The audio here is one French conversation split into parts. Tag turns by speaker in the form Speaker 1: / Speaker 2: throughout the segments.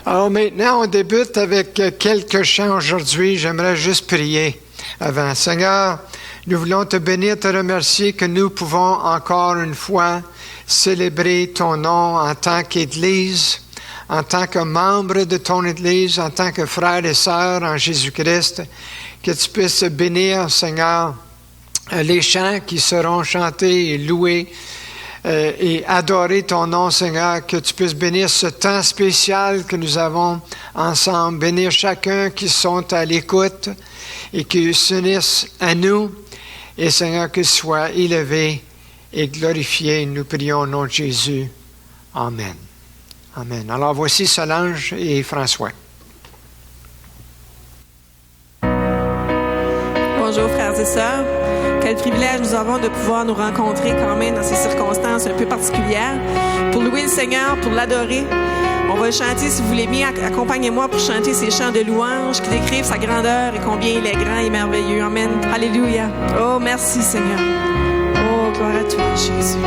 Speaker 1: Alors maintenant, on débute avec quelques chants aujourd'hui. J'aimerais juste prier avant. Seigneur, nous voulons te bénir, te remercier que nous pouvons encore une fois célébrer ton nom en tant qu'Église, en tant que membre de ton Église, en tant que frères et sœurs en Jésus-Christ, que tu puisses bénir, Seigneur, les chants qui seront chantés et loués et adorer ton nom, Seigneur, que tu puisses bénir ce temps spécial que nous avons ensemble, bénir chacun qui sont à l'écoute et qui s'unissent à nous, et Seigneur, que soit élevé et glorifié, nous prions au nom de Jésus. Amen. Amen. Alors voici Solange et François.
Speaker 2: Bonjour frères et sœurs. Quel privilège nous avons de pouvoir nous rencontrer quand même dans ces circonstances un peu particulières pour louer le Seigneur, pour l'adorer. On va chanter, si vous voulez bien, accompagnez-moi pour chanter ces chants de louange qui décrivent sa grandeur et combien il est grand et merveilleux. Amen. Alléluia. Oh, merci Seigneur. Oh, gloire à toi, Jésus.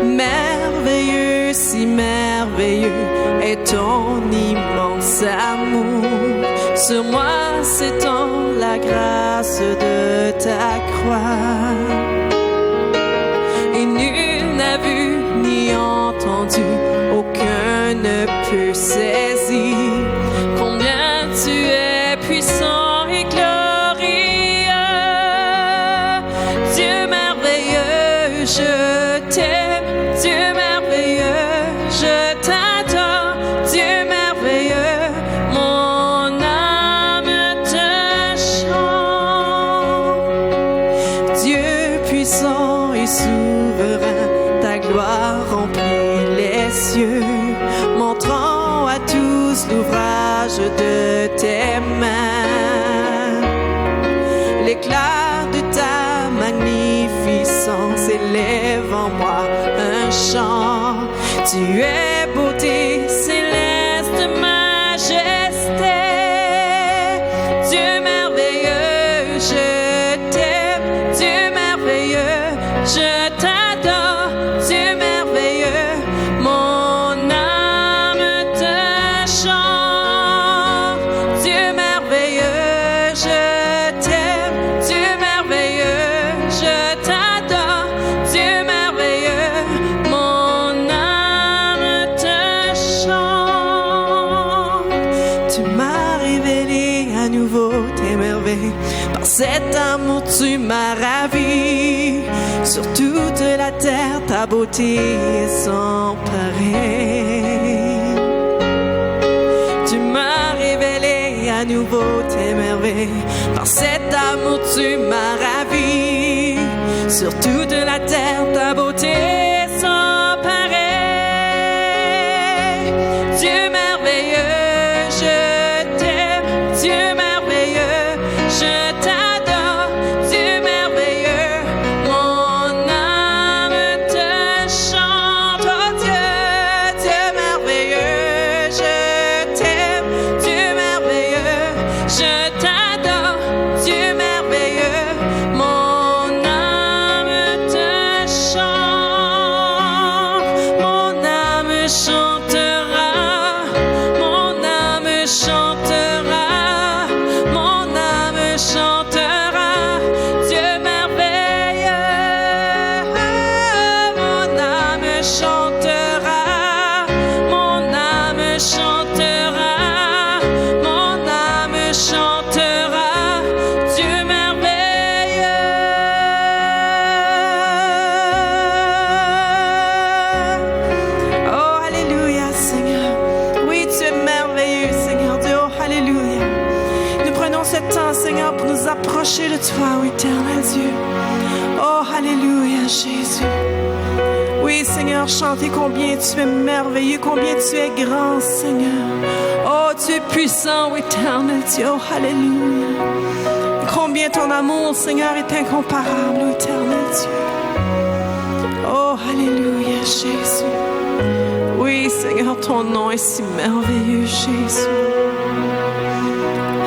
Speaker 2: Merveilleux, si merveilleux est ton immense amour. Sur moi s'étend la grâce de ta croix. Et nul n'a vu ni entendu, aucun ne peut saisir combien tu es puissant et glorieux. Dieu merveilleux, je t'aime. Dieu merveilleux, je t'adore. Dieu merveilleux, mon âme te chante. Dieu puissant et souverain, ta gloire remplit les cieux, montrant à tous l'ouvrage de tes mains. L'éclat de ta magnificence élève en moi un chant. Tu es beauté, céleste majesté. Dieu merveilleux, je t'aime. Dieu merveilleux, je t'adore. Dieu merveilleux, mon âme te chante. Dieu merveilleux, je t'aime. Dieu merveilleux, je t'adore. Dieu merveilleux, mon âme te chante. Tu m'as révélé à nouveau tes merveilles. Par cet amour tu m'as ravi. Sur toute la terre ta beauté est sans pareil. Tu m'as révélé à nouveau tes merveilles. Par cet amour tu m'as ravi. Sur toute la terre ta beauté est sans pareil. Dieu merveilleux, je t'aime. Dieu merveilleux, je t'adore. Dieu merveilleux, mon âme te chante. Oh Dieu, Dieu merveilleux, je t'aime. Dieu merveilleux, je t'adore. Dieu merveilleux, mon âme te chante. Mon âme chantera, mon âme chantera, mon âme chantera. Dieu merveilleux, mon âme chantera, mon âme chantera, mon âme chantera. Dieu merveilleux. Oh, alléluia, Seigneur. Oui, tu es merveilleux, Seigneur Dieu. Oh, alléluia. Nous prenons ce temps, Seigneur, pour nous approcher de toi, oh, éternel Dieu. Oh, alléluia, Jésus. Oui, Seigneur, chantez combien tu es merveilleux, combien tu es grand, Seigneur. Oh, tu es puissant, oh, éternel Dieu. Oh, alléluia. Combien ton amour, Seigneur, est incomparable, oh, éternel Dieu. Oh, alléluia, Jésus. Oui, Seigneur, ton nom est si merveilleux, Jésus.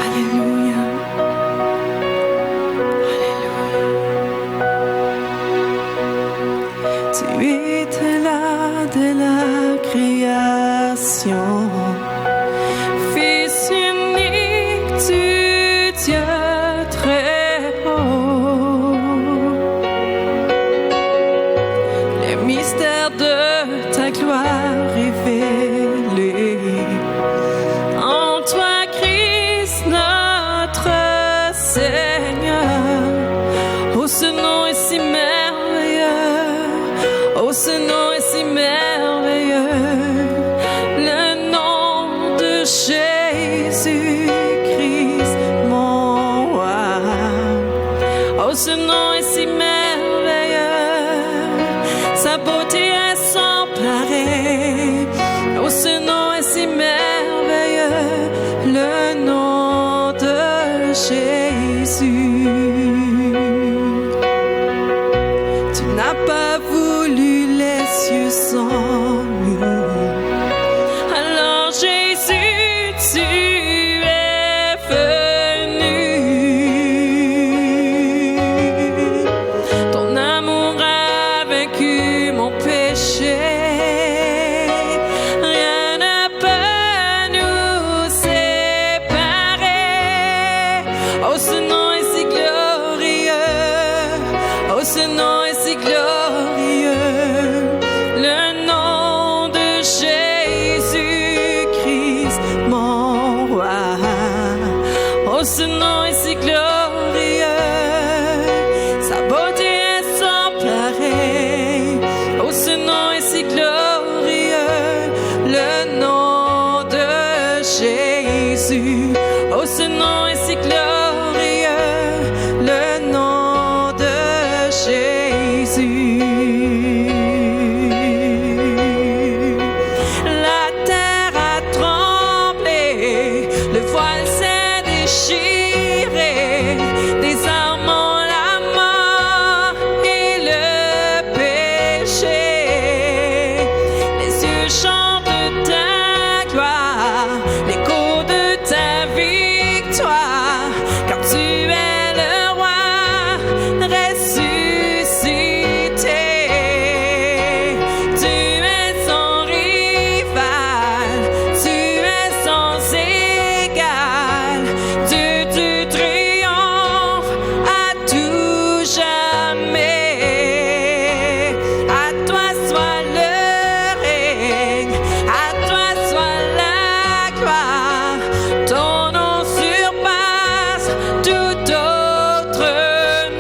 Speaker 2: Alléluia. Alléluia. Tu étais là de la création. de ta gloire révélée. En toi, Christ, notre Seigneur. Oh, ce nom est si merveilleux. Oh, ce nom est si merveilleux. Le nom de Jésus-Christ, mon roi. Oh, ce nom est si merveilleux. Sa beauté est sans pareil. Oh, ce nom est si merveilleux. Le nom de Jésus. Tu n'as pas voulu les cieux sans nous. Alors Jésus, tu es venu. Ton amour a vaincu mon péché. Rien ne peut nous séparer. Oh, ce nom est si glorieux. Oh, ce nom est si glorieux. Le nom de Jésus-Christ, mon roi. Oh, ce nom est si glorieux. Sa beauté est sans pareil. Oh, ce nom est si glorieux. Le nom de Jésus. Oh, ce nom est si glorieux. Le nom de Jésus. La terre a tremblé, le voile s'est déchiré, désarmant la mort et le péché. Les cieux chantent ta gloire, l'écho de ta victoire, car tu es le roi ressuscité. Tu es sans rival, tu es sans égal. Dieu, tu triomphes à tout jamais. À toi soit le règne, à toi soit la gloire. Ton nom surpasse tout autre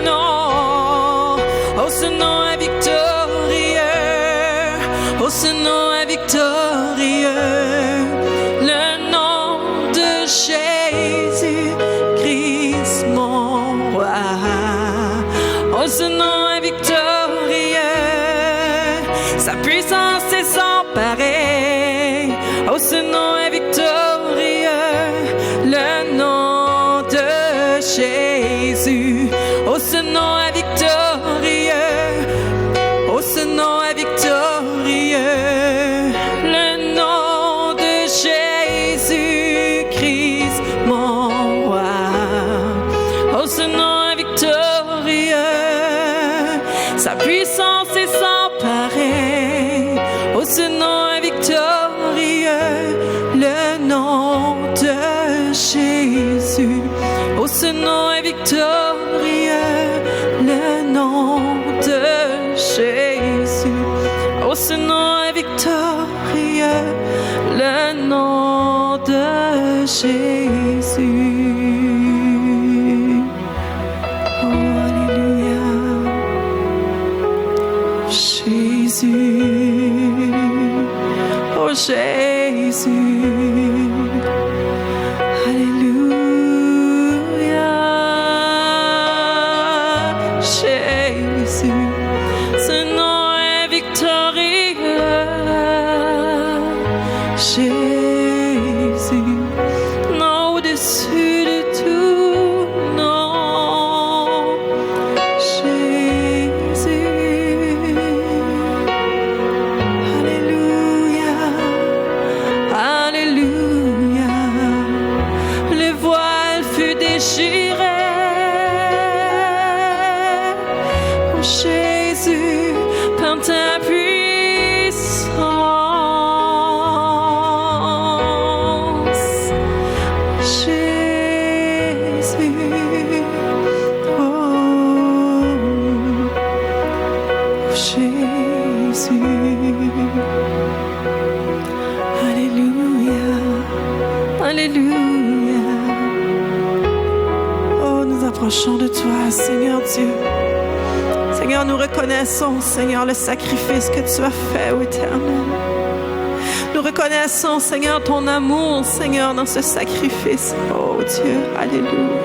Speaker 2: nom. Oh, ce nom est victorieux. Oh, ce nom est victorieux. Le nom de Jésus-Christ, mon roi. Oh, ce nom est victorieux. Sa puissance est sans pareil. Oh, ce nom est victorieux. Le nom de Jésus. Oh, ce nom est victorieux. Oh, ce nom est victorieux. Le nom de Jésus-Christ, mon roi. Oh, ce nom est victorieux. Sa puissance est sans pareil. Oh, ce nom est victorieux. Le nom de Jésus. Oh, ce nom est victorieux. Le nom de Jésus. Oh, ce nom est victorieux. Le nom de Jésus. Oh, alléluia. Jésus. Oh, Jésus. Alléluia. Jésus. Ce nom est victorieux. Jésus. Non au-dessus de tout. Non. Jésus. Alléluia. Alléluia. Le voile fut déchiré. Oh, Jésus, par ta puissance. Alléluia. Oh, nous approchons de toi, Seigneur Dieu. Seigneur, nous reconnaissons, Seigneur, le sacrifice que tu as fait, ô Éternel. Nous reconnaissons, Seigneur, ton amour, Seigneur, dans ce sacrifice. Oh Dieu, Alléluia.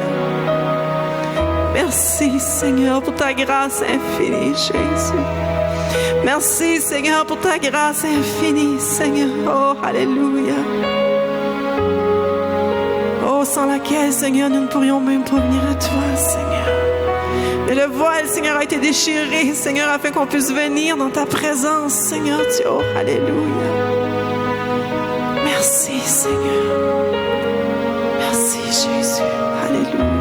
Speaker 2: Merci, Seigneur, pour ta grâce infinie, Jésus. Merci, Seigneur, pour ta grâce infinie, Seigneur. Oh, Alléluia. Oh, sans laquelle, Seigneur, nous ne pourrions même pas venir à toi, Seigneur. Mais le voile, Seigneur, a été déchiré, Seigneur, afin qu'on puisse venir dans ta présence, Seigneur Dieu. Oh, Alléluia. Merci, Seigneur. Merci, Jésus. Alléluia.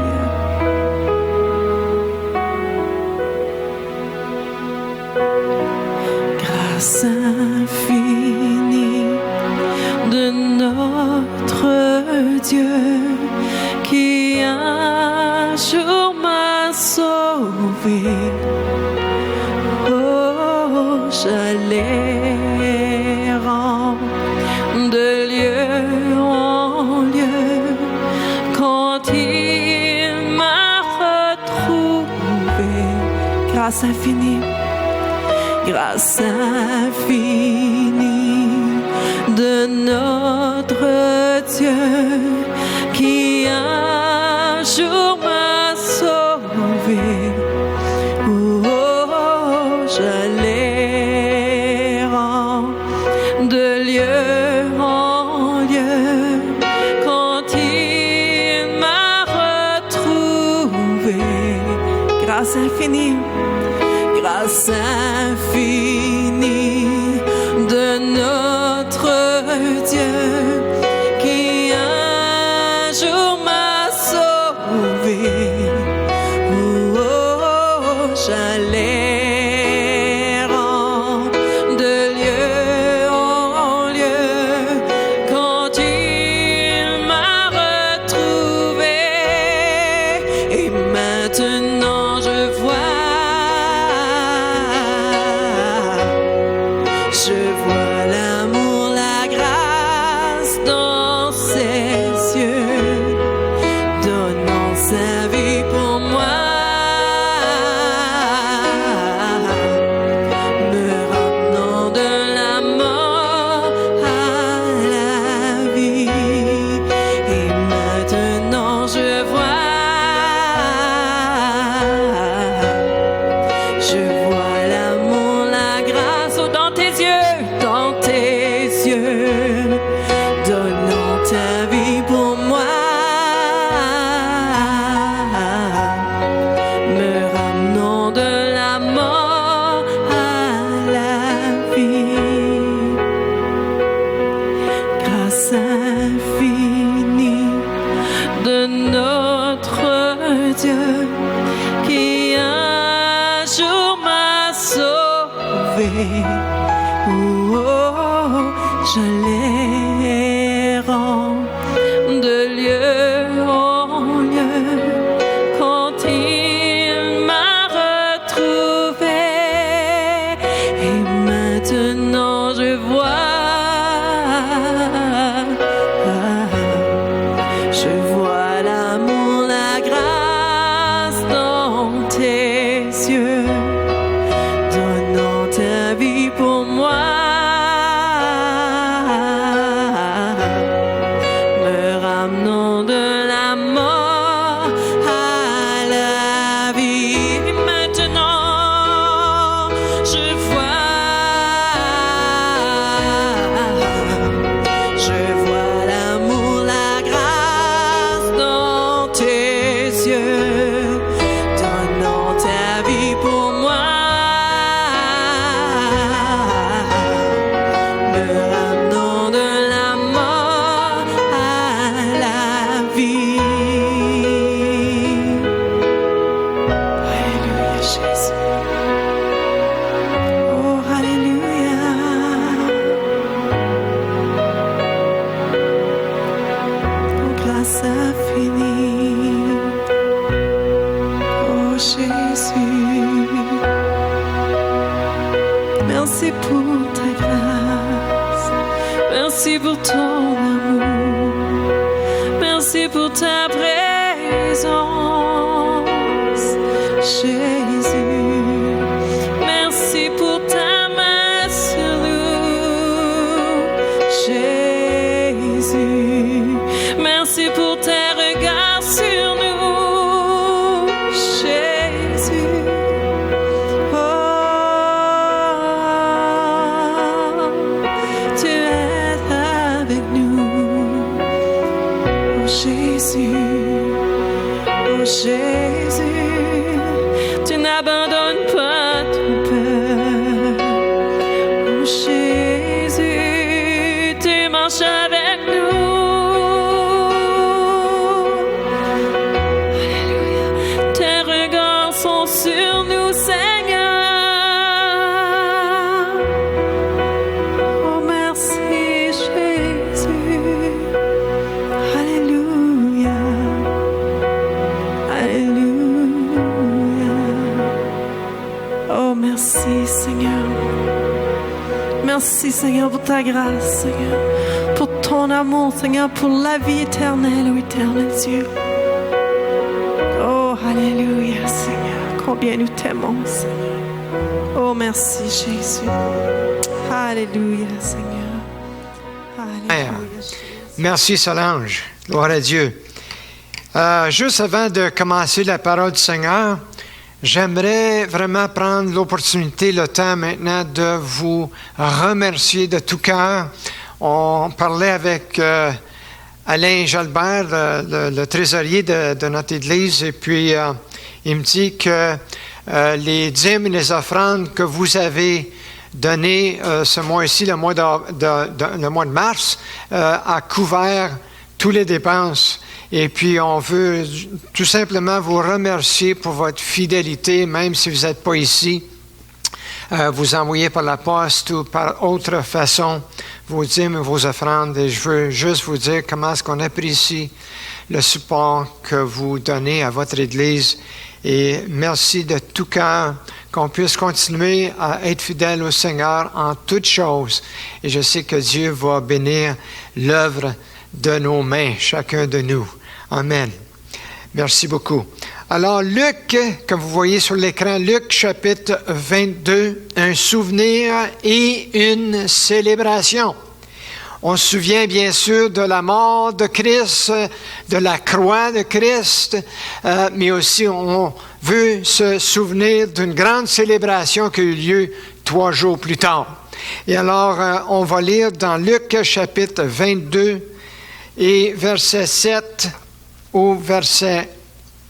Speaker 2: Grâce infinie de notre Dieu qui un jour m'a sauvé. Oh, j'allais de lieu en lieu quand il m'a retrouvé. Grâce infinie. Grâce infinie de notre Dieu qui un jour m'a sauvé. Oh, j'allais de lieu en lieu quand il m'a retrouvé. Grâce infinie. Grâce infinie de notre Dieu qui un jour m'a sauvé. Oh, j'allais de lieu en lieu quand il m'a retrouvé. Et maintenant je vois. Je vois l'amour, la grâce dans ses yeux, donnant sa vie pour moi, me ramenant de la mort à la vie. Et maintenant je vois l'amour, la grâce dans tes yeux, donnant ta vie pour moi, me ramenant de la mort à la vie. Grâce infinie de notre Dieu qui un jour m'a sauvé. Oh, j'allais de lieu en lieu quand il m'a retrouvé. Et maintenant je vois l'amour, la grâce dans tes yeux, donnant ta vie pour moi. Merci pour ta grâce. Merci pour ton amour. pour ta présence, Jésus. Merci pour ta main sur nous, Jésus. Merci pour tes regards sur nous, Jésus. Oh, tu es avec nous, oh Jésus, oh Jésus. Tu n'abandonnes pas ton peuple, oh Jésus. Tu marches avec nous. Sur nous, Seigneur. Oh, merci, Jésus. Alléluia. Alléluia. Oh, merci, Seigneur. Merci, Seigneur, pour ta grâce, Seigneur. Pour ton amour, Seigneur, pour la vie éternelle, oh éternel Dieu. Oh, alléluia, Seigneur. Combien nous t'aimons, Seigneur. Oh, merci, Jésus. Alléluia, Seigneur. Alléluia.
Speaker 1: Merci, Solange. Gloire à Dieu. Juste avant de commencer la parole du Seigneur, j'aimerais vraiment prendre l'opportunité, le temps maintenant, de vous remercier de tout cœur. On parlait avec Alain Jalbert, le trésorier de notre Église, et puis il me dit que les dîmes et les offrandes que vous avez données ce mois-ci, le mois de mars, a couvert toutes les dépenses. Et puis on veut tout simplement vous remercier pour votre fidélité, même si vous n'êtes pas ici. Vous envoyez par la poste ou par autre façon vos dîmes et vos offrandes. Et je veux juste vous dire comment est-ce qu'on apprécie le support que vous donnez à votre Église. Et merci de tout cœur qu'on puisse continuer à être fidèle au Seigneur en toutes choses. Et je sais que Dieu va bénir l'œuvre de nos mains, chacun de nous. Amen. Merci beaucoup. Alors, Luc, comme vous voyez sur l'écran, Luc chapitre 22, un souvenir et une célébration. On se souvient bien sûr de la mort de Christ, de la croix de Christ, mais aussi on veut se souvenir d'une grande célébration qui a eu lieu 3 jours plus tard. Et alors, on va lire dans Luc chapitre 22 et verset 7 au verset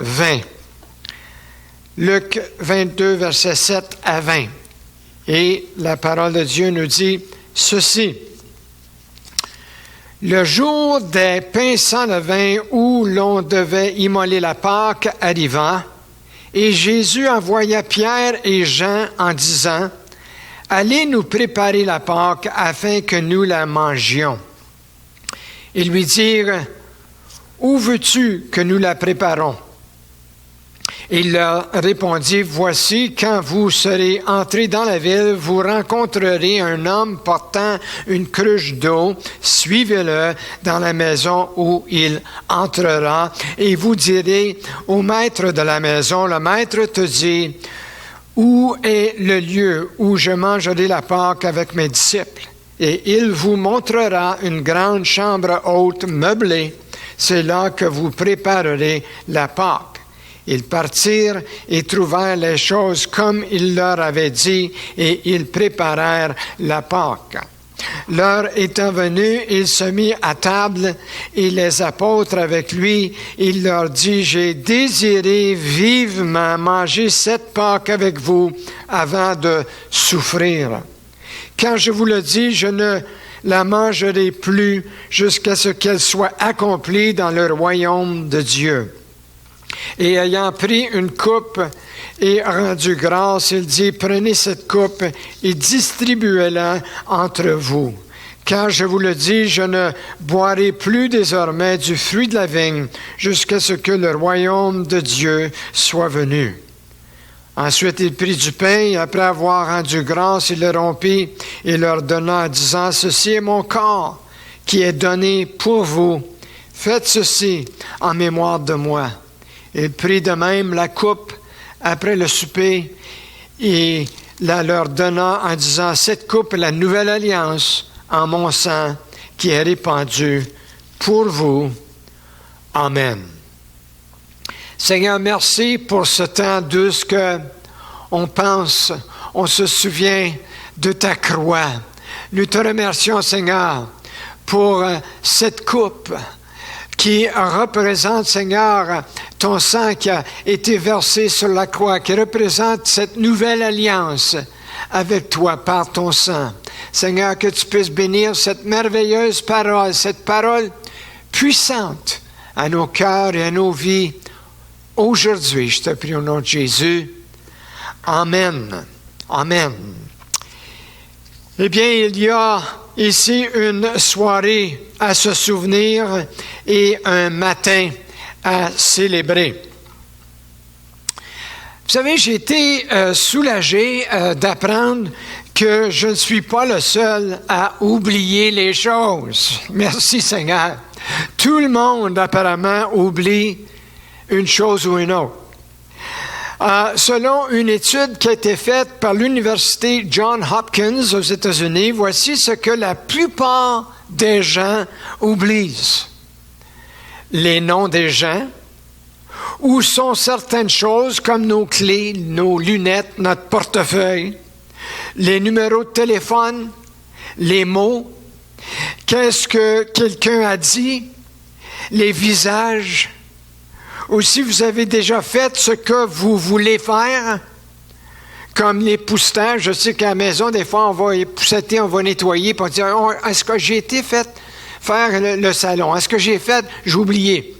Speaker 1: 20. Luc 22, verset 7 à 20. Et la parole de Dieu nous dit ceci. Le jour des pains sans levain où l'on devait immoler la Pâque arriva, et Jésus envoya Pierre et Jean en disant, « Allez nous préparer la Pâque afin que nous la mangions. » Ils lui dirent, « Où veux-tu que nous la préparons? » Il leur répondit, « Voici, quand vous serez entrés dans la ville, vous rencontrerez un homme portant une cruche d'eau. Suivez-le dans la maison où il entrera, et vous direz au maître de la maison, le maître te dit, où est le lieu où je mangerai la Pâque avec mes disciples? Et il vous montrera une grande chambre haute meublée. C'est là que vous préparerez la Pâque. » Ils partirent et trouvèrent les choses comme il leur avait dit, et ils préparèrent la Pâque. L'heure étant venue, il se mit à table, et les apôtres avec lui. Il leur dit, « J'ai désiré vivement manger cette Pâque avec vous avant de souffrir. Quand je vous le dis, je ne la mangerai plus jusqu'à ce qu'elle soit accomplie dans le royaume de Dieu. » Et ayant pris une coupe et rendu grâce, il dit, « Prenez cette coupe et distribuez-la entre vous. Car je vous le dis, je ne boirai plus désormais du fruit de la vigne jusqu'à ce que le royaume de Dieu soit venu. » Ensuite, il prit du pain, et après avoir rendu grâce, il le rompit et leur donna en disant, « Ceci est mon corps qui est donné pour vous. faites ceci en mémoire de moi. Il prit de même la coupe après le souper et la leur donna en disant, cette coupe est la nouvelle alliance en mon sang qui est répandu pour vous. Amen. Seigneur, merci pour ce temps douce que on pense, on se souvient de ta croix. Nous te remercions, Seigneur, pour cette coupe qui représente, Seigneur, ton sang qui a été versé sur la croix, qui représente cette nouvelle alliance avec toi par ton sang. Seigneur, que tu puisses bénir cette merveilleuse parole, cette parole puissante à nos cœurs et à nos vies aujourd'hui. Je te prie au nom de Jésus. Amen. Amen. Eh bien, il y a ici une soirée à se souvenir et un matin à célébrer. Vous savez, j'ai été soulagé d'apprendre que je ne suis pas le seul à oublier les choses. Merci Seigneur. Tout le monde apparemment oublie une chose ou une autre. Selon une étude qui a été faite par l'Université Johns Hopkins aux États-Unis, voici ce que la plupart des gens oublient. Les noms des gens, où sont certaines choses comme nos clés, nos lunettes, notre portefeuille, les numéros de téléphone, les mots, qu'est-ce que quelqu'un a dit, les visages, ou si vous avez déjà fait ce que vous voulez faire, comme les poussetage. Je sais qu'à la maison, des fois, on va pousseter, on va nettoyer, puis on dit, est-ce que j'ai été fait faire le salon? Est-ce que j'ai fait? J'ai oublié.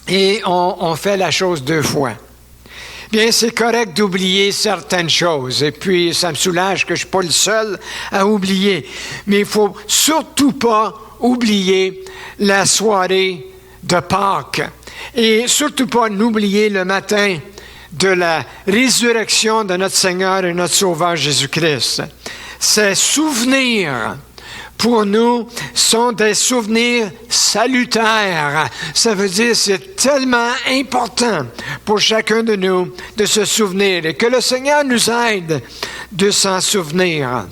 Speaker 1: Et on fait la chose 2 fois. Bien, c'est correct d'oublier certaines choses. Et puis, ça me soulage que je ne suis pas le seul à oublier. Mais il ne faut surtout pas oublier la soirée de Pâques. Et surtout pas n'oublier le matin de la résurrection de notre Seigneur et notre Sauveur Jésus-Christ. Ces souvenirs, pour nous, sont des souvenirs salutaires. Ça veut dire que c'est tellement important pour chacun de nous de se souvenir et que le Seigneur nous aide de s'en souvenir.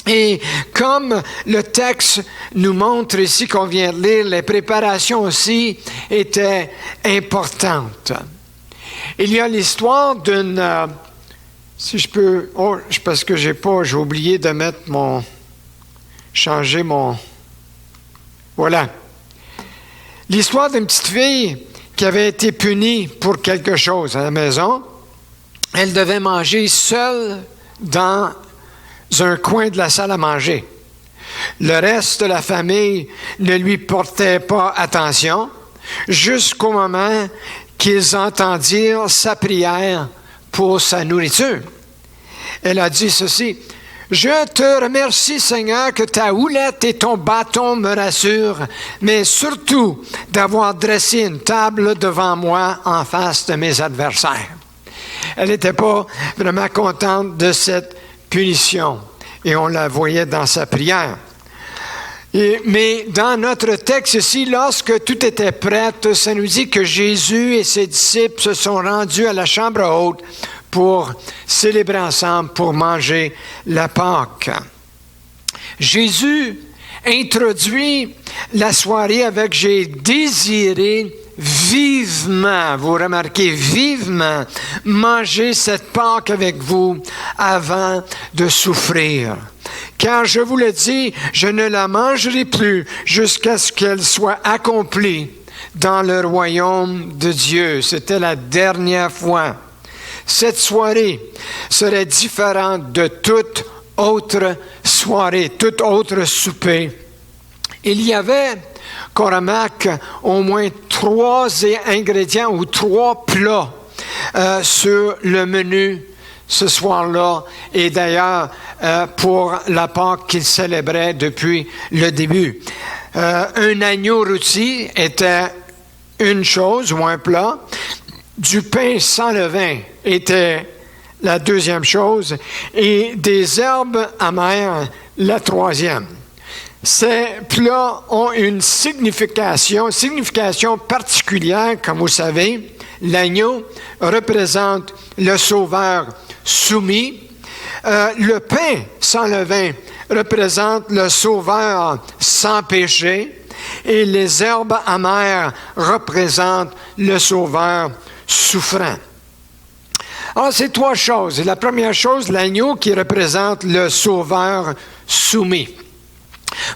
Speaker 1: Et comme le texte nous montre ici qu'on vient de lire, les préparations aussi étaient importantes. Il y a l'histoire d'une... si je peux... parce que j'ai oublié de mettre changer mon... Voilà. L'histoire d'une petite fille qui avait été punie pour quelque chose à la maison. Elle devait manger seule dans un coin de la salle à manger. Le reste de la famille ne lui portait pas attention jusqu'au moment qu'ils entendirent sa prière pour sa nourriture. Elle a dit ceci: « Je te remercie, Seigneur, que ta houlette et ton bâton me rassurent, mais surtout d'avoir dressé une table devant moi en face de mes adversaires. » Elle n'était pas vraiment contente de cette punition, et on la voyait dans sa prière. Mais dans notre texte ici, lorsque tout était prêt, ça nous dit que Jésus et ses disciples se sont rendus à la chambre haute pour célébrer ensemble, pour manger la Pâque. Jésus introduit la soirée avec « J'ai désiré vivement », vous remarquez, vivement, manger cette Pâque avec vous avant de souffrir. Car je vous le dis, je ne la mangerai plus jusqu'à ce qu'elle soit accomplie dans le royaume de Dieu. C'était la dernière fois. Cette soirée serait différente de toute autre soirée, toute autre souper. Il y avait, qu'on remarque, au moins 3 ingrédients ou 3 plats sur le menu ce soir-là, et d'ailleurs pour la Pâque qu'ils célébraient depuis le début. Un agneau rôti était une chose ou un plat. Du pain sans levain était la deuxième chose, et des herbes amères la troisième. Ces plats ont une signification particulière, comme vous savez. L'agneau représente le Sauveur soumis. Le pain sans levain représente le Sauveur sans péché. Et les herbes amères représentent le Sauveur souffrant. Alors, c'est trois choses. La première chose, l'agneau qui représente le Sauveur soumis.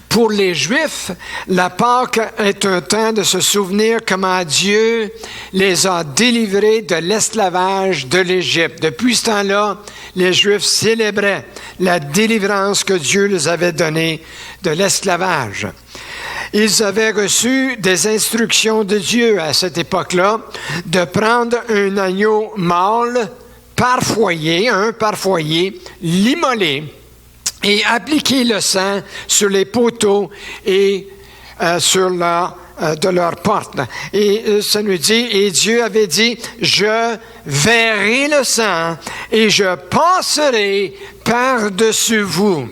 Speaker 1: Pour les Juifs, la Pâque est un temps de se souvenir comment Dieu les a délivrés de l'esclavage de l'Égypte. Depuis ce temps-là, les Juifs célébraient la délivrance que Dieu les avait donnée de l'esclavage. Ils avaient reçu des instructions de Dieu à cette époque-là de prendre un agneau mâle par foyer, un par foyer, l'immoler et appliquer le sang sur les poteaux et de leur porte. Et ça nous dit, et Dieu avait dit, je verrai le sang et je passerai par-dessus vous.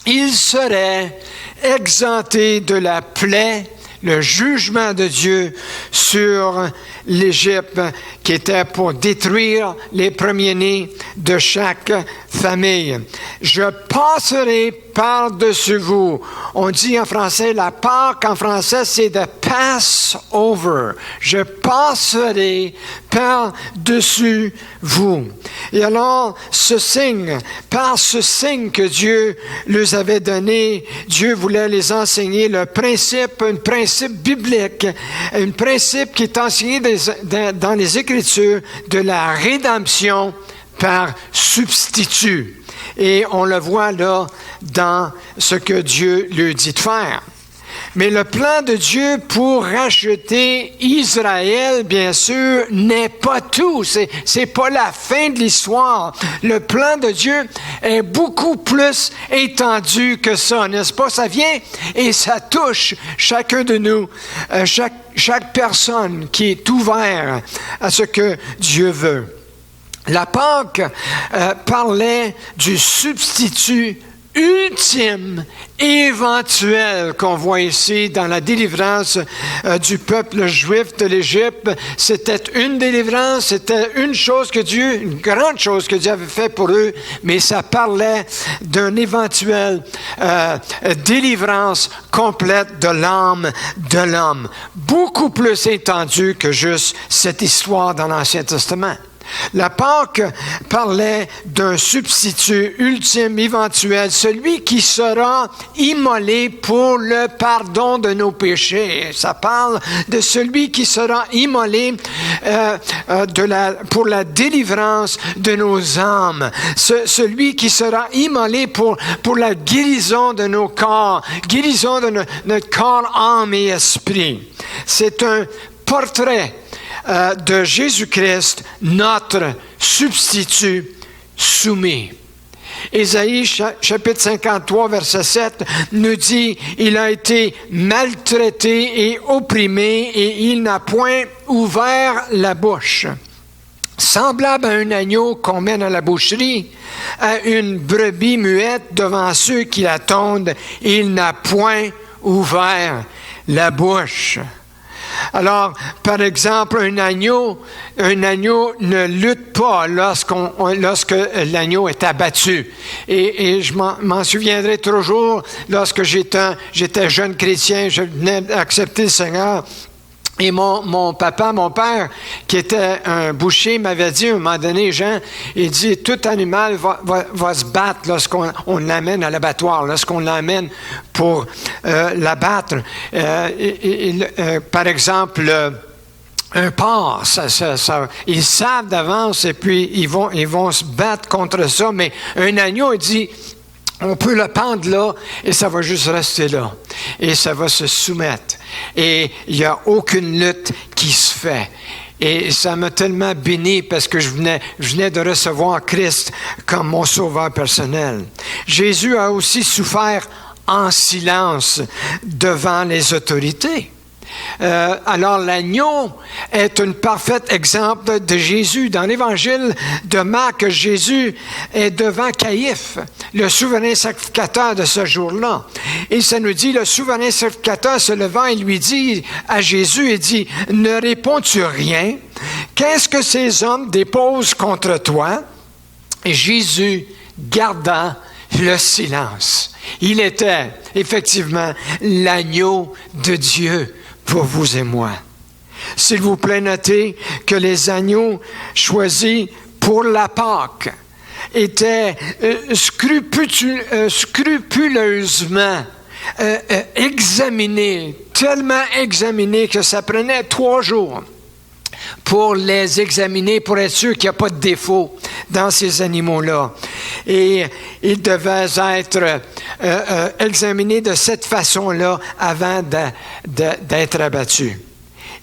Speaker 1: Il serait exempté de la plaie, le jugement de Dieu sur l'Égypte, qui était pour détruire les premiers-nés de chaque famille. Je passerai par-dessus vous. On dit en français, la Pâque en français, c'est de pass over. Je passerai par-dessus vous. Et alors, par ce signe que Dieu leur avait donné, Dieu voulait les enseigner un principe biblique, un principe qui est enseigné dans les Écritures de la rédemption par substitut. Et on le voit là dans ce que Dieu lui dit de faire. Mais le plan de Dieu pour racheter Israël, bien sûr, n'est pas tout. C'est pas la fin de l'histoire. Le plan de Dieu est beaucoup plus étendu que ça, n'est-ce pas? Ça vient et ça touche chacun de nous, chaque personne qui est ouverte à ce que Dieu veut. La Pâque parlait du substitut ultime, éventuel qu'on voit ici dans la délivrance du peuple juif de l'Égypte. C'était une délivrance, c'était une grande chose que Dieu avait fait pour eux, mais ça parlait d'une éventuelle délivrance complète de l'âme de l'homme. Beaucoup plus étendue que juste cette histoire dans l'Ancien Testament. La Pâque parlait d'un substitut ultime, éventuel, celui qui sera immolé pour le pardon de nos péchés. Ça parle de celui qui sera immolé pour la délivrance de nos âmes. Celui qui sera immolé pour la guérison de nos corps, guérison de notre corps, âme et esprit. C'est un portrait de Jésus-Christ, notre substitut soumis. Ésaïe, chapitre 53, verset 7, nous dit, « Il a été maltraité et opprimé, et il n'a point ouvert la bouche. » Semblable à un agneau qu'on mène à la boucherie, à une brebis muette devant ceux qui l'attendent, il n'a point ouvert la bouche. Alors, par exemple, un agneau ne lutte pas lorsque l'agneau est abattu. Et je m'en souviendrai toujours, lorsque j'étais jeune chrétien, je venais d'accepter le Seigneur. Et mon père, qui était un boucher, m'avait dit à un moment donné, Jean, il dit, tout animal va se battre lorsqu'on l'amène à l'abattoir, lorsqu'on l'amène pour l'abattre. Par exemple, un porc, ils savent d'avance et puis ils vont se battre contre ça, mais un agneau, il dit, on peut le pendre là et ça va juste rester là. Et ça va se soumettre. Et il n'y a aucune lutte qui se fait. Et ça m'a tellement béni parce que je venais de recevoir Christ comme mon sauveur personnel. Jésus a aussi souffert en silence devant les autorités. Alors l'agneau est un parfait exemple de Jésus. Dans l'évangile de Marc, Jésus est devant Caïphe, le souverain sacrificateur de ce jour-là. Et ça nous dit, le souverain sacrificateur se levant et lui dit à Jésus, il dit, « Ne réponds-tu rien? Qu'est-ce que ces hommes déposent contre toi? » Et Jésus garda le silence. Il était effectivement l'agneau de Dieu pour vous et moi. S'il vous plaît, notez que les agneaux choisis pour la Pâque étaient scrupuleusement examinés, tellement examinés que ça prenait 3 jours pour les examiner, pour être sûr qu'il n'y a pas de défaut dans ces animaux-là. Et ils devaient être examinés de cette façon-là avant d'être abattus.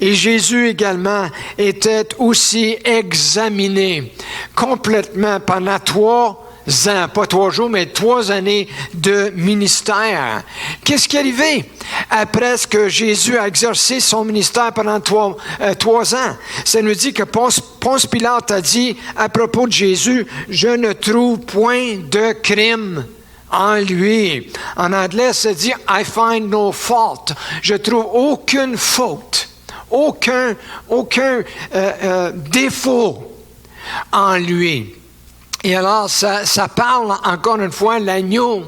Speaker 1: Et Jésus également était aussi examiné complètement pendant 3 ans, pas 3 jours, mais 3 années de ministère. Qu'est-ce qui est arrivé après que Jésus a exercé son ministère pendant 3 ans? Ça nous dit que Ponce Pilate a dit à propos de Jésus, « Je ne trouve point de crime en lui. » En anglais, ça dit « I find no fault ». Je trouve aucune faute, aucun défaut en lui. Et alors, ça parle encore une fois l'agneau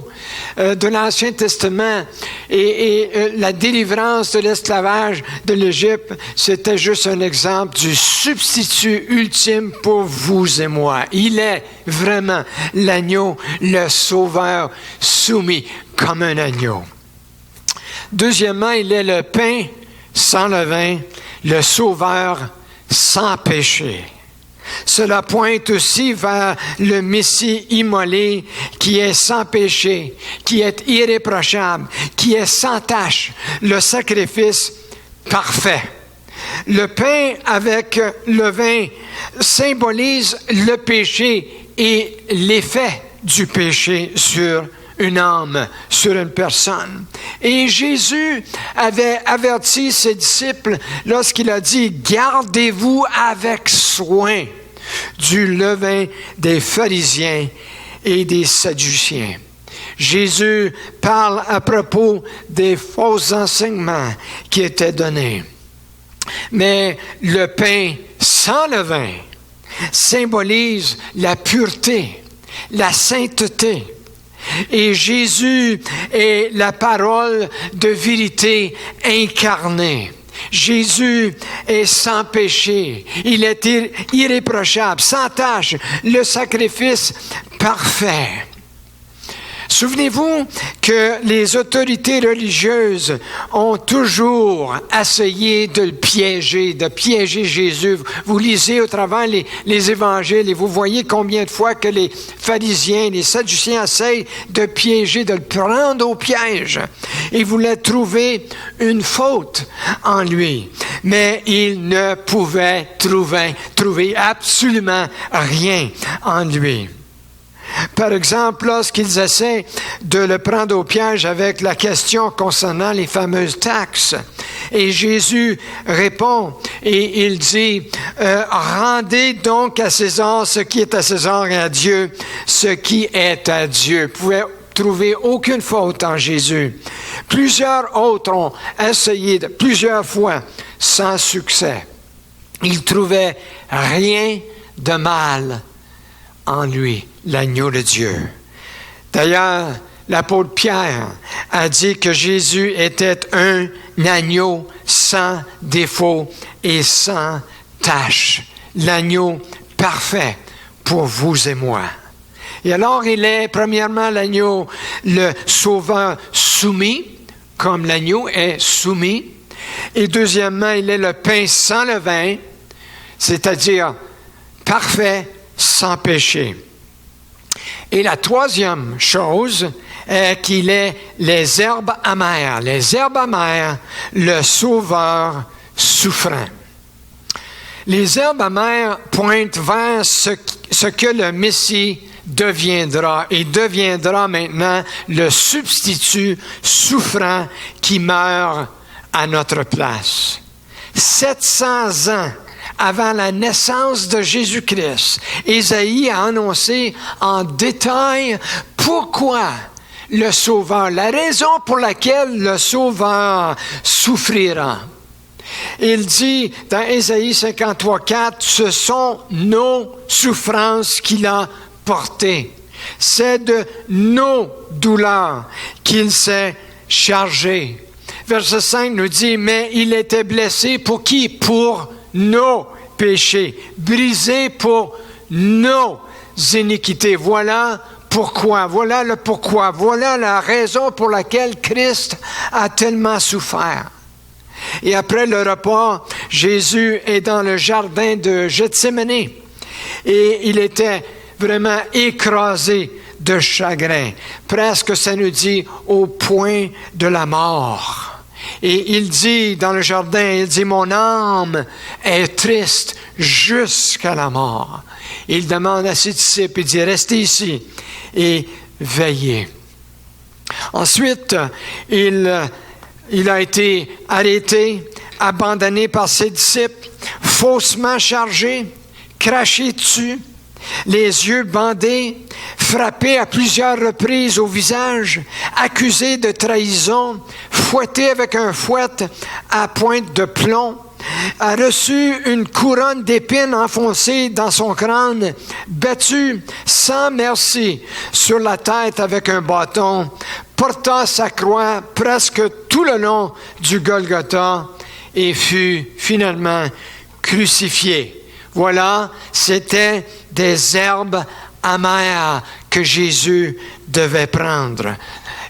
Speaker 1: de l'Ancien Testament et la délivrance de l'esclavage de l'Égypte, c'était juste un exemple du substitut ultime pour vous et moi. Il est vraiment l'agneau, le sauveur soumis comme un agneau. Deuxièmement, il est le pain sans levain, le sauveur sans péché. Cela pointe aussi vers le Messie immolé qui est sans péché, qui est irréprochable, qui est sans tache, le sacrifice parfait. Le pain avec le vin symbolise le péché et l'effet du péché sur une âme, sur une personne. Et Jésus avait averti ses disciples lorsqu'il a dit « Gardez-vous avec soin du levain des pharisiens et des sadduciens. » Jésus parle à propos des faux enseignements qui étaient donnés. Mais le pain sans levain symbolise la pureté, la sainteté. Et Jésus est la parole de vérité incarnée. Jésus est sans péché. Il est irréprochable, sans tache, le sacrifice parfait. Souvenez-vous que les autorités religieuses ont toujours essayé de le piéger, de piéger Jésus. Vous lisez au travers les évangiles et vous voyez combien de fois que les pharisiens, les sadduciens essayent de piéger, de le prendre au piège. Ils voulaient trouver une faute en lui, mais ils ne pouvaient trouver absolument rien en lui. Par exemple, lorsqu'ils essaient de le prendre au piège avec la question concernant les fameuses taxes, et Jésus répond et il dit « Rendez donc à César ce qui est à César et à Dieu ce qui est à Dieu. » Vous pouvez trouver aucune faute en Jésus. Plusieurs autres ont essayé plusieurs fois sans succès. Ils trouvaient rien de mal en lui, l'agneau de Dieu. D'ailleurs, l'apôtre Pierre a dit que Jésus était un agneau sans défaut et sans tache, l'agneau parfait pour vous et moi. Et alors, il est premièrement l'agneau, le sauveur soumis, comme l'agneau est soumis. Et deuxièmement, il est le pain sans levain, c'est-à-dire parfait, sans péché. Et la troisième chose est qu'il est les herbes amères. Les herbes amères, le sauveur souffrant. Les herbes amères pointent vers ce que le Messie deviendra et deviendra maintenant le substitut souffrant qui meurt à notre place. 700 ans avant la naissance de Jésus-Christ, Ésaïe a annoncé en détail pourquoi le Sauveur, la raison pour laquelle le Sauveur souffrira. Il dit dans Ésaïe 53:4, ce sont nos souffrances qu'il a portées. C'est de nos douleurs qu'il s'est chargé. Verset 5 nous dit, mais il était blessé pour qui? Pour nos péchés, brisé pour nos iniquités. Voilà pourquoi, voilà le pourquoi, voilà la raison pour laquelle Christ a tellement souffert. Et après le repas, Jésus est dans le jardin de Gethsémani et il était vraiment écrasé de chagrin, presque ça nous dit au point de la mort. Et il dit dans le jardin, il dit, mon âme est triste jusqu'à la mort. Il demande à ses disciples, il dit, restez ici et veillez. Ensuite, il a été arrêté, abandonné par ses disciples, faussement chargé, craché dessus, les yeux bandés, frappé à plusieurs reprises au visage, accusé de trahison, fouetté avec un fouet à pointe de plomb, a reçu une couronne d'épines enfoncée dans son crâne, battu sans merci sur la tête avec un bâton, porta sa croix presque tout le long du Golgotha et fut finalement crucifié. Voilà, c'était des herbes amères que Jésus devait prendre.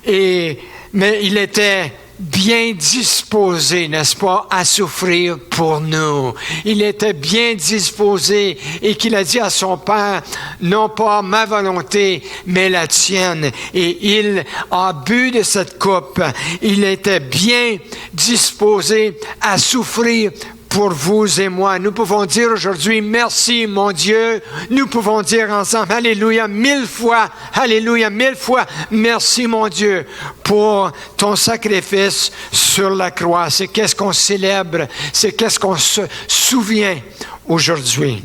Speaker 1: Mais il était bien disposé, n'est-ce pas, à souffrir pour nous. Il était bien disposé et qu'il a dit à son Père, non pas ma volonté, mais la tienne. Et il a bu de cette coupe. Il était bien disposé à souffrir pour vous et moi. Nous pouvons dire aujourd'hui, merci mon Dieu. Nous pouvons dire ensemble, alléluia, 1000 fois, alléluia, 1000 fois, merci mon Dieu pour ton sacrifice sur la croix. C'est qu'est-ce qu'on célèbre, c'est qu'est-ce qu'on se souvient aujourd'hui.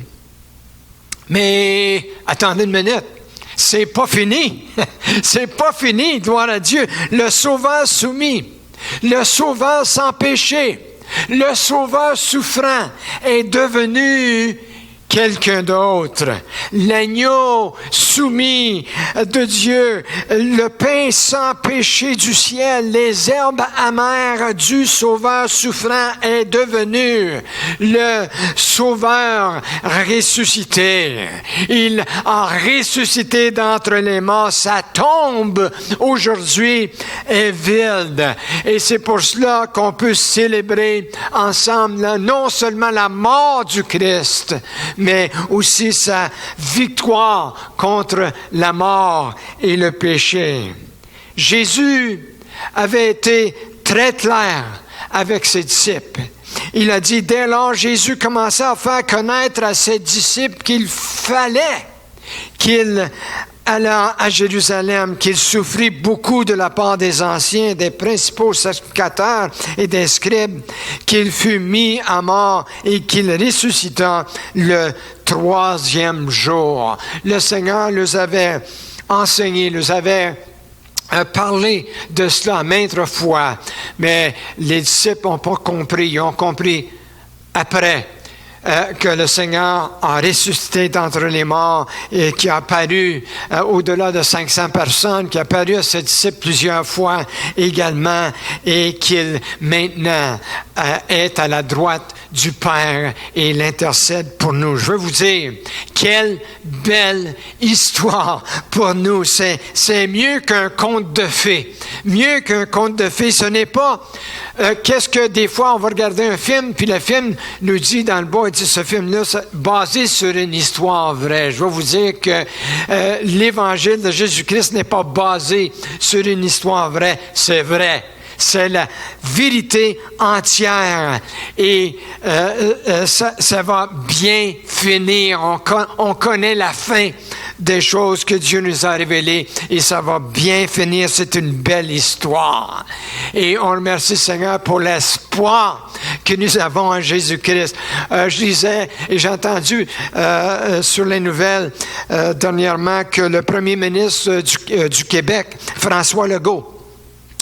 Speaker 1: Mais, attendez une minute. C'est pas fini. C'est pas fini, gloire à Dieu. Le Sauveur soumis, le Sauveur sans péché, le Sauveur souffrant est devenu quelqu'un d'autre. L'agneau soumis de Dieu, le pain sans péché du ciel, les herbes amères du Sauveur souffrant est devenu le Sauveur ressuscité. Il a ressuscité d'entre les morts. Sa tombe aujourd'hui est vide. Et c'est pour cela qu'on peut célébrer ensemble non seulement la mort du Christ, mais aussi sa victoire contre la mort et le péché. Jésus avait été très clair avec ses disciples. Il a dit, dès lors, Jésus commençait à faire connaître à ses disciples qu'il fallait qu'il allant à Jérusalem, qu'il souffrit beaucoup de la part des anciens, des principaux sacrificateurs et des scribes, qu'il fut mis à mort et qu'il ressuscita le 3e jour. Le Seigneur les avait enseignés, les avait parlé de cela maintes fois, mais les disciples n'ont pas compris. Ils ont compris après que le Seigneur a ressuscité d'entre les morts et qui a apparu au-delà de 500 personnes, qui a apparu à ses disciples plusieurs fois également et qu'il maintenant est à la droite du Père et l'intercède pour nous. Je veux vous dire, quelle belle histoire pour nous. C'est mieux qu'un conte de fées. Mieux qu'un conte de fées. Ce n'est pas qu'est-ce que des fois on va regarder un film, puis le film nous dit dans le bas, il dit ce film-là, c'est basé sur une histoire vraie. Je vais vous dire que l'évangile de Jésus-Christ n'est pas basé sur une histoire vraie. C'est vrai. c'est la vérité entière et ça va bien finir. On connaît la fin des choses que Dieu nous a révélées et ça va bien finir. C'est une belle histoire. Et on remercie Seigneur pour l'espoir que nous avons en Jésus-Christ. Je disais et j'ai entendu sur les nouvelles dernièrement que le premier ministre du Québec, François Legault,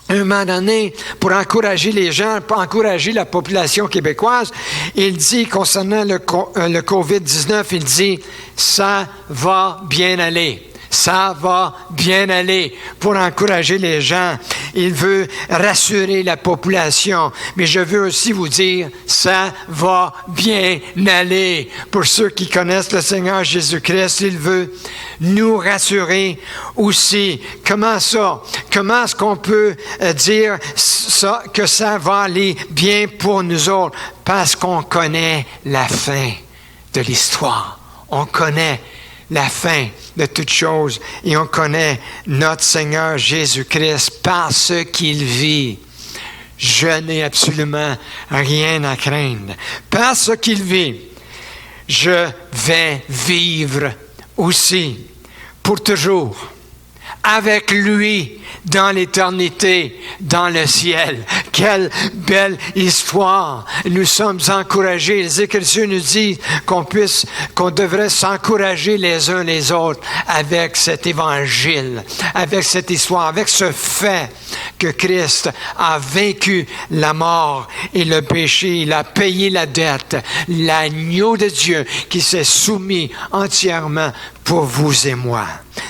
Speaker 1: à un moment donné, pour encourager les gens, pour encourager la population québécoise, il dit concernant le COVID-19, il dit « ça va bien aller ». Ça va bien aller pour encourager les gens. Il veut rassurer la population. Mais je veux aussi vous dire, ça va bien aller. Pour ceux qui connaissent le Seigneur Jésus-Christ, il veut nous rassurer aussi. Comment ça? Comment est-ce qu'on peut dire ça, que ça va aller bien pour nous autres? Parce qu'on connaît la fin de l'histoire. On connaît la fin de toutes choses et on connaît notre Seigneur Jésus-Christ parce qu'il vit. Je n'ai absolument rien à craindre. Parce qu'il vit, je vais vivre aussi pour toujours avec lui dans l'éternité, dans le ciel. Quelle belle histoire! Nous sommes encouragés. Les Écritures nous disent qu'on devrait s'encourager les uns les autres avec cet évangile, avec cette histoire, avec ce fait que Christ a vaincu la mort et le péché. Il a payé la dette. L'agneau de Dieu qui s'est soumis entièrement pour vous et moi.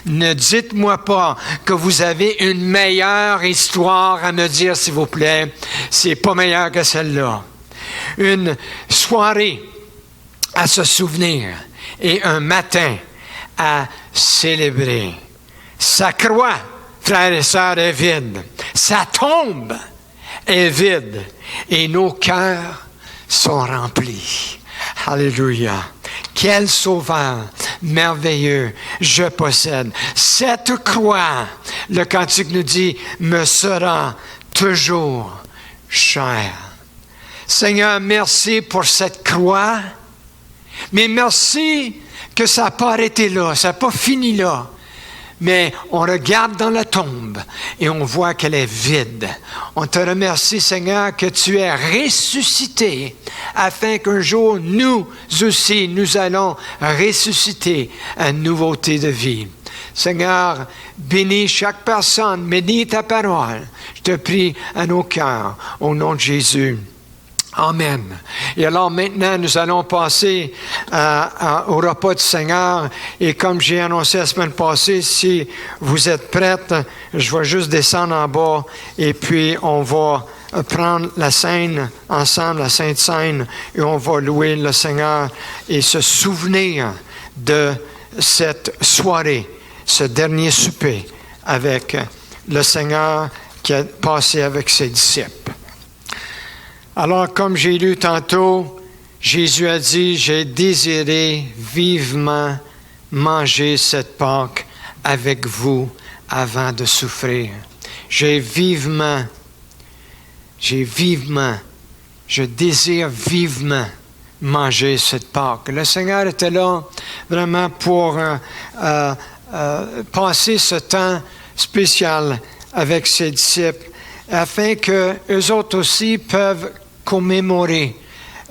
Speaker 1: Ne dites-moi pas que vous avez une meilleure histoire à me dire, s'il vous plaît. C'est pas meilleur que celle-là. Une soirée à se souvenir et un matin à célébrer. Sa croix, frères et sœurs, est vide. Sa tombe est vide. Et nos cœurs sont remplis. Alléluia. Quel sauveur merveilleux je possède. Cette croix, le cantique nous dit, me sera toujours chère. Seigneur, merci pour cette croix, mais merci que ça n'a pas arrêté là, ça n'a pas fini là. Mais on regarde dans la tombe et on voit qu'elle est vide. On te remercie, Seigneur, que tu es ressuscité afin qu'un jour, nous aussi, nous allons ressusciter à une nouveauté de vie. Seigneur, bénis chaque personne, bénis ta parole. Je te prie à nos cœurs, au nom de Jésus. Amen. Et alors maintenant, nous allons passer au repas du Seigneur. Et comme j'ai annoncé la semaine passée, si vous êtes prêtes, je vais juste descendre en bas et puis on va prendre la scène ensemble, la Sainte Seine, et on va louer le Seigneur et se souvenir de cette soirée, ce dernier souper avec le Seigneur qui a passé avec ses disciples. Alors, comme j'ai lu tantôt, Jésus a dit, j'ai désiré vivement manger cette Pâque avec vous avant de souffrir. Je désire vivement manger cette Pâque. Le Seigneur était là vraiment pour passer ce temps spécial avec ses disciples, afin que eux autres aussi peuvent commémorer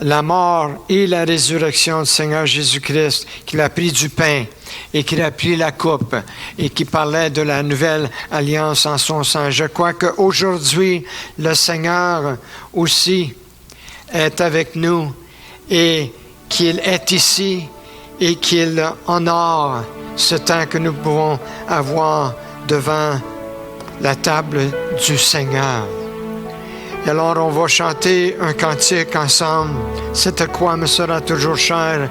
Speaker 1: la mort et la résurrection du Seigneur Jésus-Christ, qu'il a pris du pain et qu'il a pris la coupe et qui parlait de la nouvelle alliance en son sang. Je crois qu'aujourd'hui, le Seigneur aussi est avec nous et qu'il est ici et qu'il honore ce temps que nous pouvons avoir devant la table du Seigneur. Et alors on va chanter un cantique ensemble. Cette croix me sera toujours chère.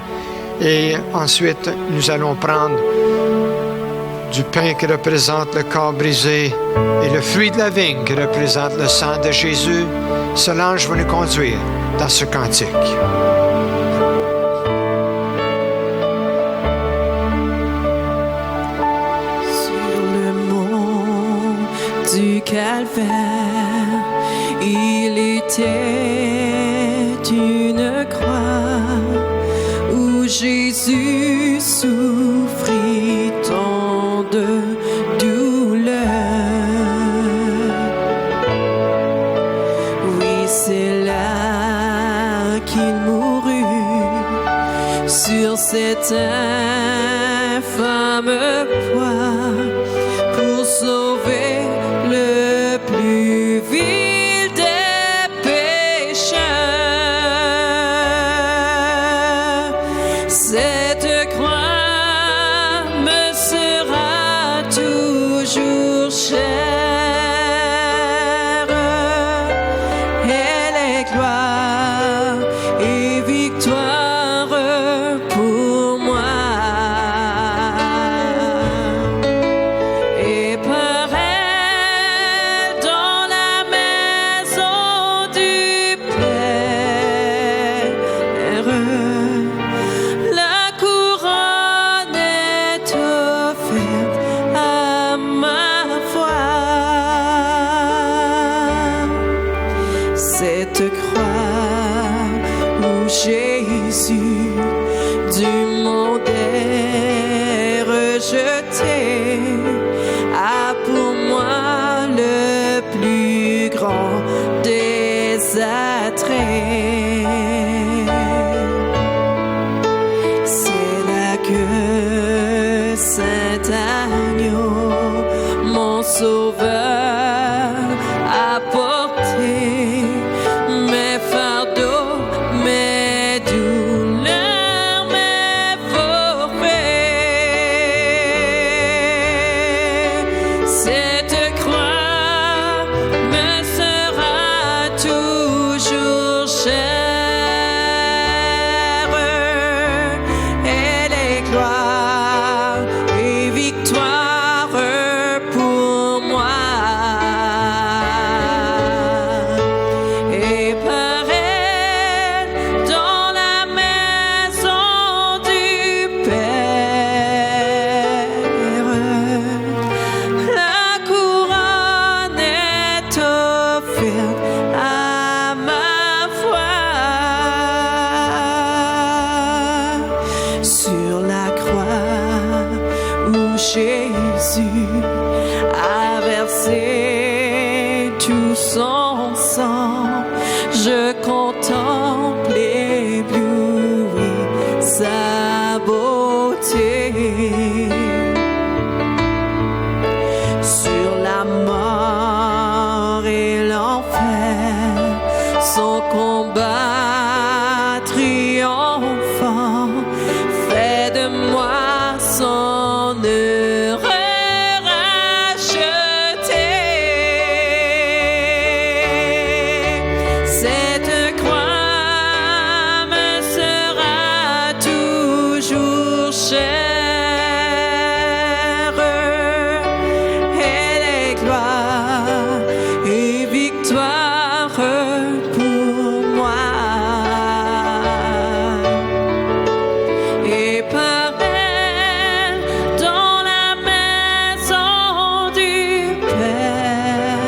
Speaker 1: Et ensuite, nous allons prendre du pain qui représente le corps brisé et le fruit de la vigne qui représente le sang de Jésus. Solange va nous conduire dans ce cantique.
Speaker 2: Du calvaire, Il était une croix où Jésus souffrit tant de douleur. Oui, c'est là qu'il mourut sur cette infâme croix pour sauver le plus vil des pécheurs. Cette croix me sera toujours chère. Elle est gloire et victoire pour moi. Et par elle, dans la maison du Père, la couronne est offerte à ma foi. Cette croix où Jésus du monde est rejeté a pour moi le plus grand des attraits. C'est là que Saint Agneau, mon sauveur, a porté mes fardeaux, mes douleurs, mes forfaits. Cette croix me sera toujours chère. Elle est gloire et victoire pour moi. Et par elle, dans la maison du Père, la couronne est offerte à ma foi. Sur la croix où Jésus a versé tout son sang, je contemple ébloui sa beauté. Sur la mort et l'enfer, son combat triomphant fait de moi son heureux racheté. Cette croix me sera toujours chère. Elle est gloire et victoire pour moi. Et par elle, dans la maison du Père,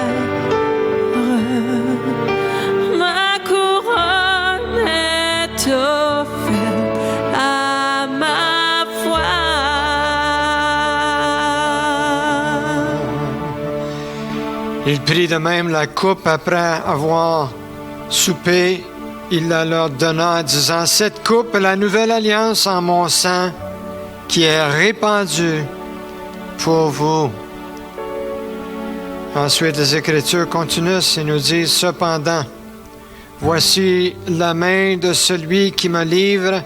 Speaker 2: ma couronne est offerte à ma foi.
Speaker 1: Il prit de même la coupe après avoir soupé. Il la leur donna en disant, cette coupe est la nouvelle alliance en mon sang qui est répandue pour vous. Ensuite, les Écritures continuent et nous disent, cependant, voici la main de celui qui me livre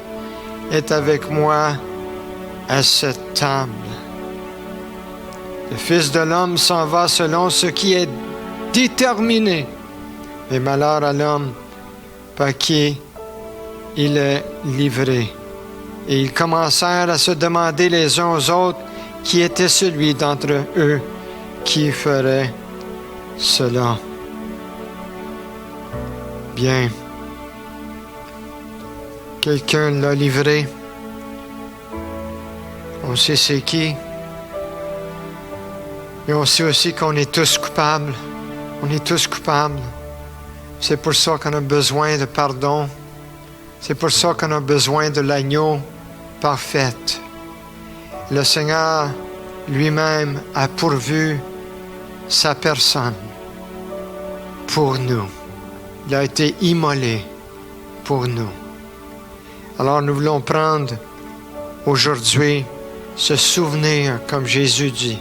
Speaker 1: est avec moi à cette table. Le Fils de l'homme s'en va selon ce qui est déterminé. Et malheur à l'homme par qui il est livré. Et ils commencèrent à se demander les uns aux autres qui était celui d'entre eux qui ferait cela. Bien. Quelqu'un l'a livré. On sait c'est qui. Et on sait aussi qu'on est tous coupables. On est tous coupables. C'est pour ça qu'on a besoin de pardon. C'est pour ça qu'on a besoin de l'agneau parfait. Le Seigneur lui-même a pourvu sa personne pour nous. Il a été immolé pour nous. Alors nous voulons prendre aujourd'hui ce souvenir, comme Jésus dit,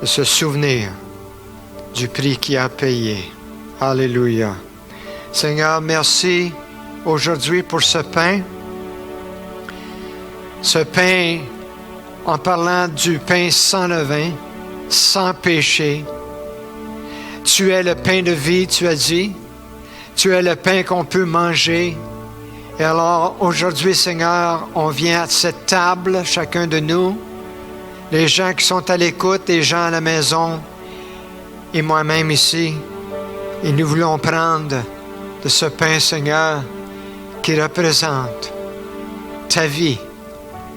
Speaker 1: de se souvenir du prix qu'il a payé. Alléluia. Seigneur, merci aujourd'hui pour ce pain. Ce pain, en parlant du pain sans levain, sans péché. Tu es le pain de vie, tu as dit. Tu es le pain qu'on peut manger. Et alors, aujourd'hui, Seigneur, on vient à cette table, chacun de nous, les gens qui sont à l'écoute, les gens à la maison, et moi-même ici, et nous voulons prendre de ce pain, Seigneur, qui représente ta vie,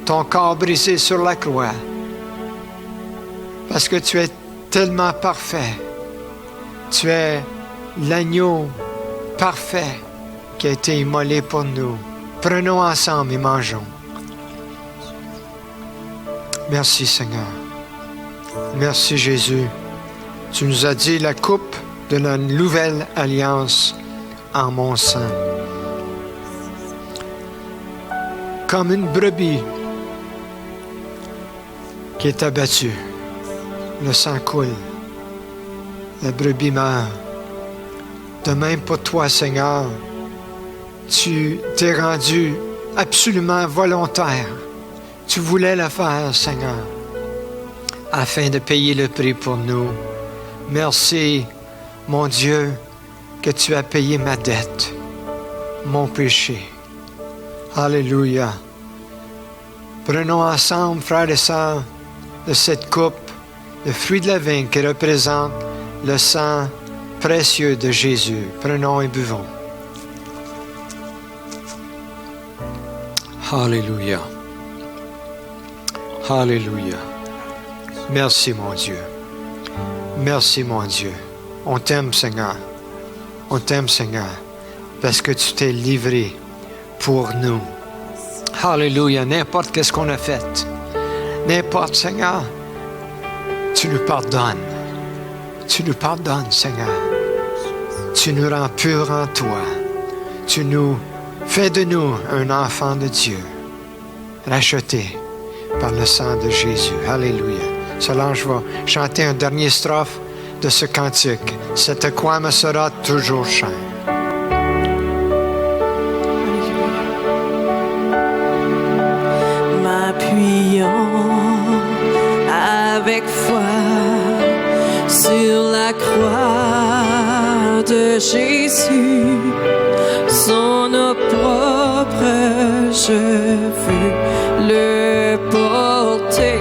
Speaker 1: ton corps brisé sur la croix, parce que tu es tellement parfait. Tu es l'agneau parfait qui a été immolé pour nous. Prenons ensemble et mangeons. Merci Seigneur. Merci Jésus. Tu nous as dit la coupe de la nouvelle alliance en mon sang. Comme une brebis qui est abattue, le sang coule, la brebis meurt. De même pour toi, Seigneur, tu t'es rendu absolument volontaire. Tu voulais le faire, Seigneur, afin de payer le prix pour nous. Merci, mon Dieu, que tu as payé ma dette, mon péché. Alléluia. Prenons ensemble, frères et sœurs, de cette coupe, le fruit de la vigne qui représente le sang précieux de Jésus. Prenons et buvons. Alléluia. Alléluia. Merci, mon Dieu. Merci, mon Dieu. On t'aime, Seigneur. On t'aime, Seigneur, parce que tu t'es livré pour nous. Alléluia. N'importe qu'est-ce qu'on a fait, n'importe, Seigneur, tu nous pardonnes. Tu nous pardonnes, Seigneur. Tu nous rends purs en toi. Tu nous fais de nous un enfant de Dieu, racheté par le sang de Jésus. Alléluia. Solange va chanter un dernier strophe de ce cantique. Cette croix me sera toujours chère.
Speaker 2: M'appuyant avec foi sur la croix de Jésus, son opprobre je veux le porter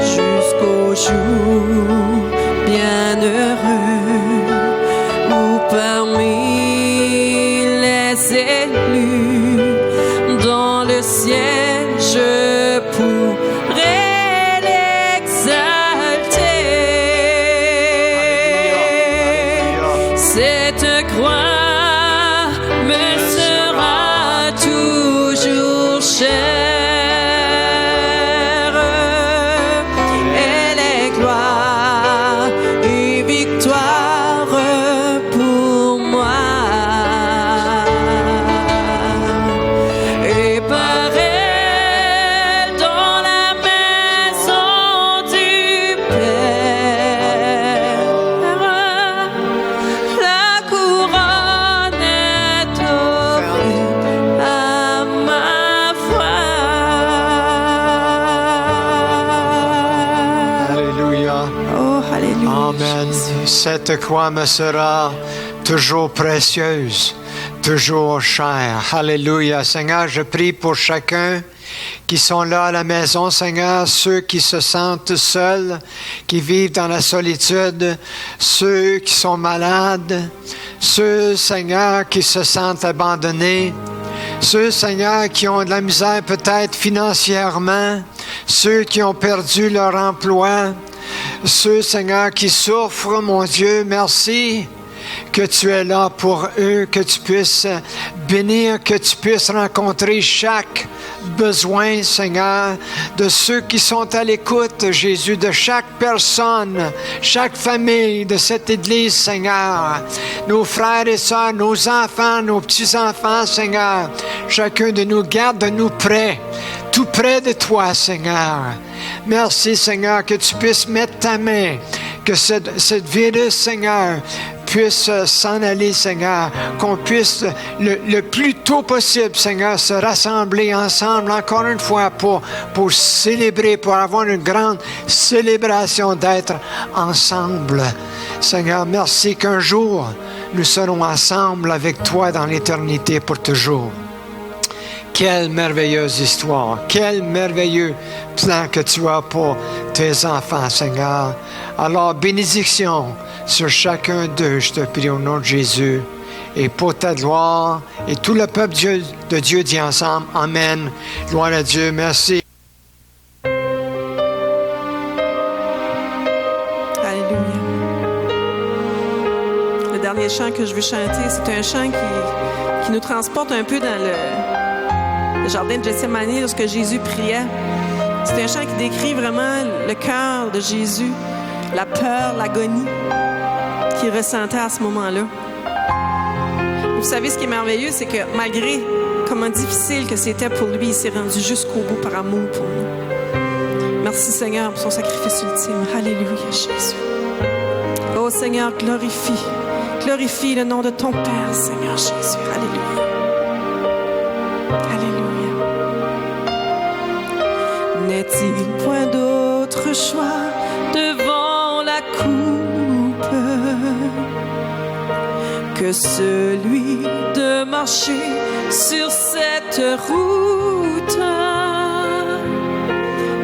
Speaker 2: jusqu'au jour bienheureux où parmi les élus dans le ciel je pourrai l'exalter. Cette croix me sera toujours chère. Elle est gloire et victoire pour moi. Et par elle dans la maison du Père, la couronne est offerte à ma foi.
Speaker 1: Alléluia.
Speaker 2: Oh, alléluia.
Speaker 1: Amen. Cette croix me sera toujours précieuse, toujours chère. Alléluia. Seigneur, je prie pour chacun qui sont là à la maison, Seigneur, ceux qui se sentent seuls, qui vivent dans la solitude, ceux qui sont malades, ceux, Seigneur, qui se sentent abandonnés, ceux, Seigneur, qui ont de la misère peut-être financièrement, ceux qui ont perdu leur emploi, Ceux, Seigneur, qui souffrent, mon Dieu, merci que tu es là pour eux, que tu puisses bénir, que tu puisses rencontrer chaque besoin, Seigneur, de ceux qui sont à l'écoute, Jésus, de chaque personne, chaque famille de cette Église, Seigneur, nos frères et sœurs, nos enfants, nos petits-enfants, Seigneur, chacun de nous garde nous près, tout près de toi, Seigneur. Merci, Seigneur, que tu puisses mettre ta main, que cette virus, Seigneur, puisse s'en aller, Seigneur, qu'on puisse le plus tôt possible, Seigneur, se rassembler ensemble encore une fois pour célébrer, pour avoir une grande célébration d'être ensemble. Seigneur, merci qu'un jour, nous serons ensemble avec toi dans l'éternité pour toujours. Quelle merveilleuse histoire, quel merveilleux plan que tu as pour tes enfants, Seigneur. Alors, bénédiction sur chacun d'eux, je te prie au nom de Jésus, et pour ta gloire, et tout le peuple de Dieu dit ensemble, Amen. Gloire à Dieu, merci.
Speaker 2: Alléluia. Le dernier chant que je veux chanter, c'est un chant qui nous transporte un peu dans le jardin de Gethsémani lorsque Jésus priait. C'est un chant qui décrit vraiment le cœur de Jésus, la peur, l'agonie qu'il ressentait à ce moment-là. Vous savez, ce qui est merveilleux, c'est que malgré comment difficile que c'était pour lui, il s'est rendu jusqu'au bout par amour pour nous. Merci Seigneur pour son sacrifice ultime. Alléluia, Jésus. Oh Seigneur, glorifie le nom de ton Père, Seigneur Jésus. Alléluia. Alléluia. N'est-il point d'autre choix devant la coupe que celui de marcher sur cette route,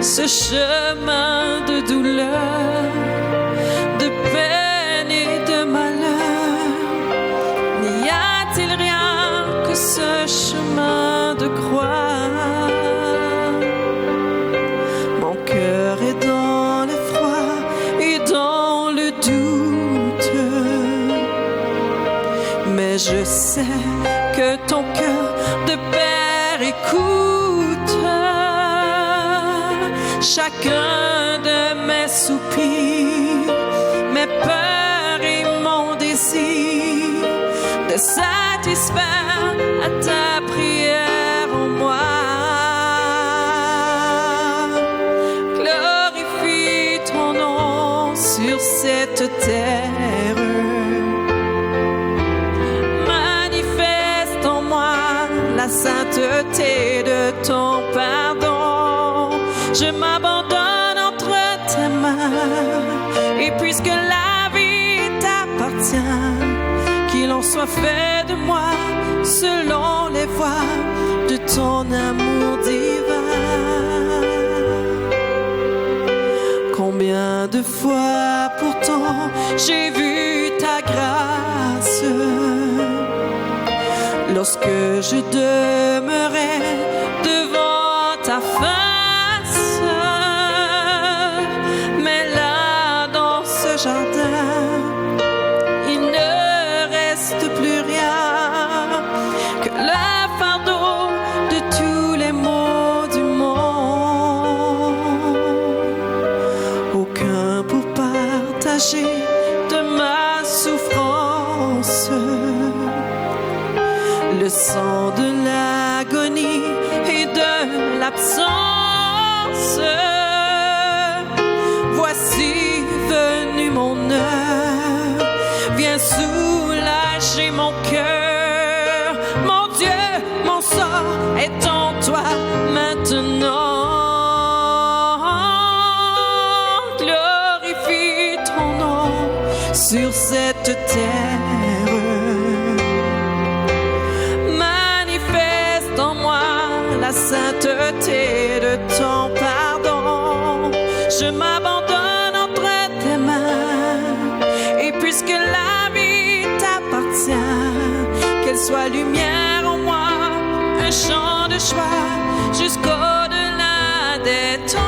Speaker 2: ce chemin de douleur, de peine et de malheur? N'y a-t-il rien que ce chemin de croix? Mon cœur est dans l'effroi et dans le doute, mais je sais que ton cœur de père écoute chacun de mes soupirs, mes peurs et mon désir de satisfaire à ta prière en moi. Glorifie ton nom sur cette terre. Manifeste en moi la sainteté de ton pardon. Je m'abandonne entre tes mains, et puisque la vie t'appartient, qu'il en soit fait de moi selon les voies de ton amour divin. Combien de fois pourtant j'ai vu ta grâce lorsque je demeurais devant ta face. Jardin, il ne reste plus rien que le fardeau de tous les maux du monde. Aucun pour partager de ma souffrance, le sang de l'agonie et de l'absence. Voici venu mon heure, viens soulager mon cœur. Mon Dieu, mon sort est en toi maintenant. Glorifie ton nom sur cette terre. Manifeste en moi la sainteté de ton pardon. Je m'abandonne entre tes mains, et puisque la vie t'appartient, qu'elle soit lumière en moi, un chant de joie jusqu'au-delà des temps.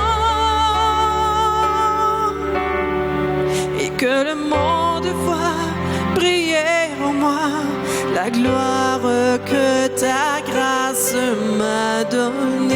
Speaker 2: que le monde voit briller en moi la gloire que ta grâce m'a donnée.